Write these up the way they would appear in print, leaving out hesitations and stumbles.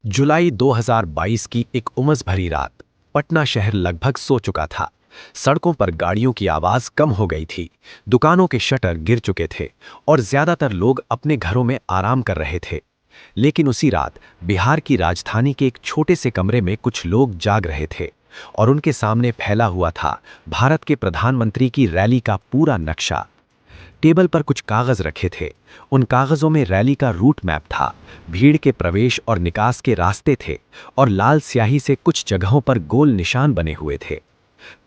जुलाई 2022 की एक उमस भरी रात। पटना शहर लगभग सो चुका था। सड़कों पर गाड़ियों की आवाज कम हो गई थी। दुकानों के शटर गिर चुके थे और ज्यादातर लोग अपने घरों में आराम कर रहे थे। लेकिन उसी रात बिहार की राजधानी के एक छोटे से कमरे में कुछ लोग जाग रहे थे और उनके सामने फैला हुआ था भारत के प्रधानमंत्री की रैली का पूरा नक्शा। टेबल पर कुछ कागज रखे थे। उन कागजों में रैली का रूट मैप था, भीड़ के प्रवेश और निकास के रास्ते थे और लाल स्याही से कुछ जगहों पर गोल निशान बने हुए थे।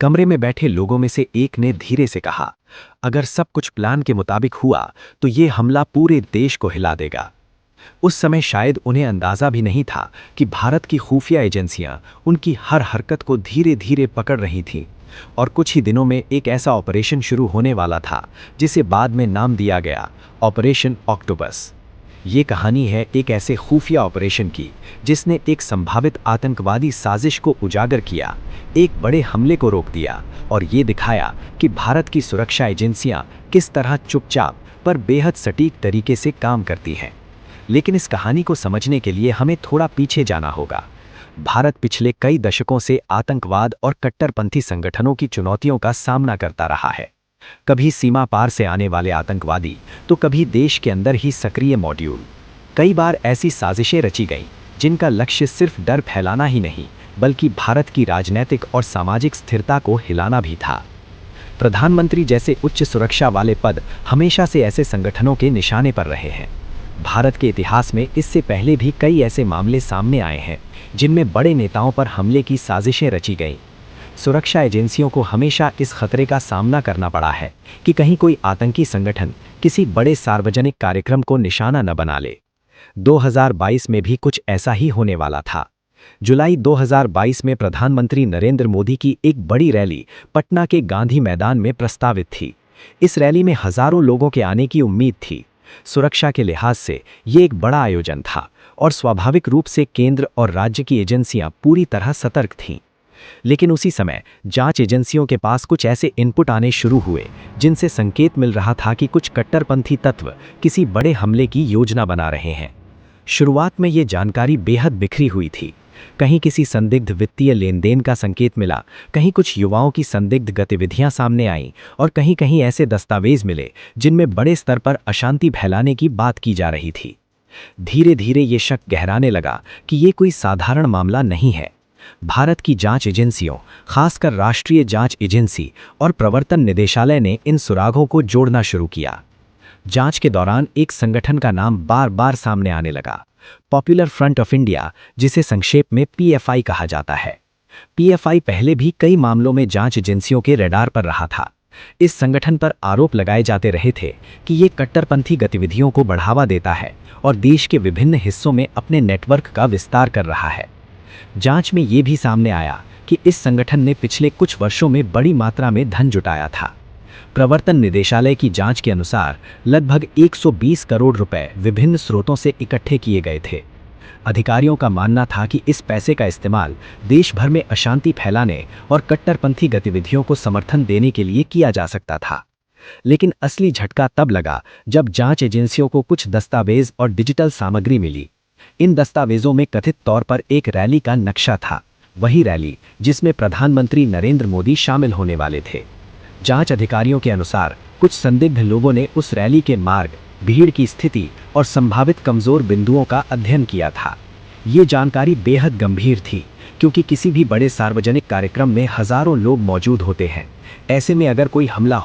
कमरे में बैठे लोगों में से एक ने धीरे से कहा, अगर सब कुछ प्लान के मुताबिक हुआ तो ये हमला पूरे देश को हिला देगा। उस समय शायद उन्हें अंदाजा भी नहीं था कि भारत की खुफिया एजेंसियां उनकी हर हरकत को धीरे धीरे पकड़ रही थीं और कुछ ही दिनों में एक ऐसा ऑपरेशन शुरू होने वाला था जिसे बाद में नाम दिया गया ऑपरेशन ऑक्टोपस। ये कहानी है एक ऐसे खुफिया ऑपरेशन की जिसने एक संभावित आतंकवादी साजिश को उजागर किया, एक बड़े हमले को रोक दिया और ये दिखाया कि भारत की सुरक्षा एजेंसियां किस तरह चुपचाप पर बेहद सटीक तरीके से काम करती हैं। लेकिन इस कहानी को समझने के लिए हमें थोड़ा पीछे जाना होगा। भारत पिछले कई दशकों से आतंकवाद और कट्टरपंथी संगठनों की चुनौतियों का सामना करता रहा है। कभी सीमा पार से आने वाले आतंकवादी, तो कभी देश के अंदर ही सक्रिय मॉड्यूल। कई बार ऐसी साजिशें रची गईं जिनका लक्ष्य सिर्फ डर फैलाना ही नहीं, बल्कि भारत की राजनीतिक और सामाजिक स्थिरता को हिलाना भी था। प्रधानमंत्री जैसे उच्च सुरक्षा वाले पद हमेशा से ऐसे संगठनों के निशाने पर रहे हैं। भारत के इतिहास में इससे पहले भी कई ऐसे मामले सामने आए हैं जिनमें बड़े नेताओं पर हमले की साजिशें रची गईं। सुरक्षा एजेंसियों को हमेशा इस खतरे का सामना करना पड़ा है कि कहीं कोई आतंकी संगठन किसी बड़े सार्वजनिक कार्यक्रम को निशाना न बना ले। 2022 में भी कुछ ऐसा ही होने वाला था। जुलाई 2022 में प्रधानमंत्री नरेंद्र मोदी की एक बड़ी रैली पटना के गांधी मैदान में प्रस्तावित थी। इस रैली में हजारों लोगों के आने की उम्मीद थी। सुरक्षा के लिहाज से ये एक बड़ा आयोजन था और स्वाभाविक रूप से केंद्र और राज्य की एजेंसियां पूरी तरह सतर्क थीं। लेकिन उसी समय जांच एजेंसियों के पास कुछ ऐसे इनपुट आने शुरू हुए जिनसे संकेत मिल रहा था कि कुछ कट्टरपंथी तत्व किसी बड़े हमले की योजना बना रहे हैं। शुरुआत में ये जानकारी बेहद बिखरी हुई थी। कहीं किसी संदिग्ध वित्तीय लेनदेन का संकेत मिला, कहीं कुछ युवाओं की संदिग्ध गतिविधियां सामने आईं और कहीं कहीं ऐसे दस्तावेज मिले जिनमें बड़े स्तर पर अशांति फैलाने की बात की जा रही थी। धीरे धीरे ये शक गहराने लगा कि ये कोई साधारण मामला नहीं है। भारत की जांच एजेंसियों, खासकर राष्ट्रीय जांच एजेंसी और प्रवर्तन निदेशालय ने इन सुरागों को जोड़ना शुरू किया। जांच के दौरान एक संगठन का नाम बार बार सामने आने लगा, पॉपुलर फ्रंट ऑफ इंडिया, जिसे संक्षेप में पीएफआई कहा जाता है। पीएफआई पहले भी कई मामलों में जांच एजेंसियों के रडार पर रहा था। इस संगठन पर आरोप लगाए जाते रहे थे कि ये कट्टरपंथी गतिविधियों को बढ़ावा देता है और देश के विभिन्न हिस्सों में अपने नेटवर्क का विस्तार कर रहा है। जांच में ये भी सामने आया कि इस संगठन ने पिछले कुछ वर्षों में बड़ी मात्रा में धन जुटाया था। प्रवर्तन निदेशालय की जांच के अनुसार लगभग 120 करोड़ रुपए विभिन्न स्रोतों से इकट्ठे किए गए थे। अधिकारियों का मानना था कि इस पैसे का इस्तेमाल देश भर में अशांति फैलाने और कट्टरपंथी गतिविधियों को समर्थन देने के लिए किया जा सकता था। लेकिन असली झटका तब लगा जब जांच एजेंसियों को कुछ दस्तावेज और डिजिटल सामग्री मिली। इन दस्तावेजों में कथित तौर पर एक रैली का नक्शा था, वही रैली जिसमें प्रधानमंत्री नरेंद्र मोदी शामिल होने वाले थे। जांच अधिकारियों के अनुसार कुछ संदिग्ध लोगों ने उस रैली के मार्ग, भीड़ की स्थिति और संभावित कमजोर बिंदुओं का अध्ययन किया था। ये जानकारी बेहद गंभीर थी क्योंकि किसी भी बड़े सार्वजनिक कार्यक्रम में हजारों लोग मौजूद होते हैं। ऐसे में अगर कोई हमला